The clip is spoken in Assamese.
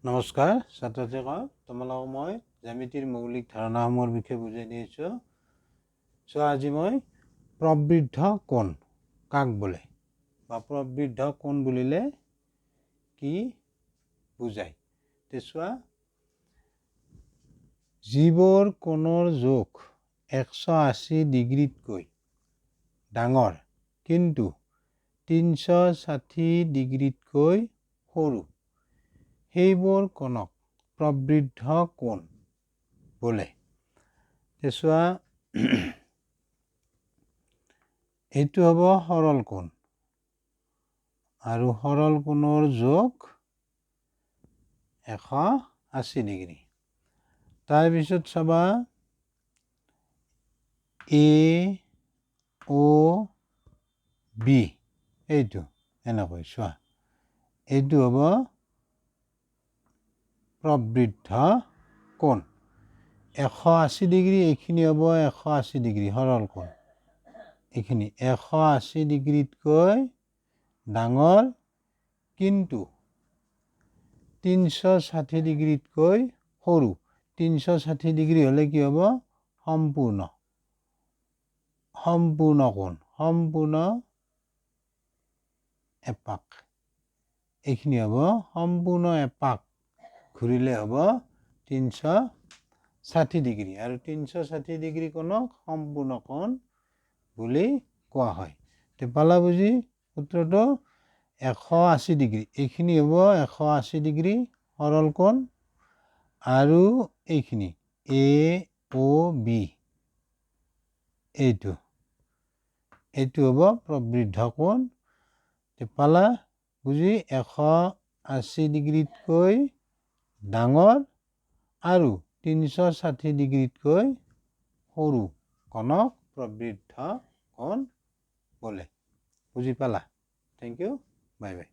নমস্কাৰ ছাত্ৰ-ছাত্ৰীসকল, তোমালোকক মই জ্যামিতিৰ মৌলিক ধাৰণাসমূহৰ বিষয়ে বুজাই দি আছোঁ। আজি মই প্ৰবৃদ্ধ কোণ কাক বোলে বা প্ৰবৃদ্ধ কোণ বুলিলে কি বুজায়। চোৱা, যিবোৰ কোণৰ জোখ 180 ডিগ্ৰীতকৈ ডাঙৰ কিন্তু 360 ডিগ্ৰীতকৈ সৰু, সেইবোৰ কোণক প্ৰবৃদ্ধ কোণ বোলে। চোৱা, এইটো হ'ব সৰল কোণ আৰু সৰল কোণৰ জোখ 180 ডিগ্ৰী। তাৰপিছত চাবা, AOB এইটো এনেকৈ চোৱা, এইটো হ'ব প্ৰবৃদ্ধ কোণ। 180 ডিগ্ৰী, এইখিনি হ'ব 180 ডিগ্ৰী সৰল কোণ। এইখিনি 180 ডিগ্ৰীতকৈ ডাঙৰ কিন্তু 360 ডিগ্ৰীতকৈ সৰু। 360 ডিগ্ৰী হ'লে কি হ'ব? সম্পূৰ্ণ কোণ, সম্পূৰ্ণ এপাক। এইখিনি হ'ব সম্পূৰ্ণ এপাক ঘূৰিলে হ'ব 360 ডিগ্ৰী, আৰু 360 ডিগ্ৰী কোণক সম্পূৰ্ণ কোণ বুলি কোৱা হয়। পালা বুজি সূত্ৰটো? 180 ডিগ্ৰী, এইখিনি হ'ব 180 ডিগ্ৰী সৰল কোণ, আৰু এইখিনি AOB এইটো হ'ব প্ৰবৃদ্ধ কোণ। পালা বুজি? 180 ডিগ্ৰীতকৈ ডাঙৰ আৰু 360 ডিগ্ৰীতকৈ সৰু কোণক প্ৰবৃদ্ধ কোণ বোলে। বুজি পালা? Thank you, bye by.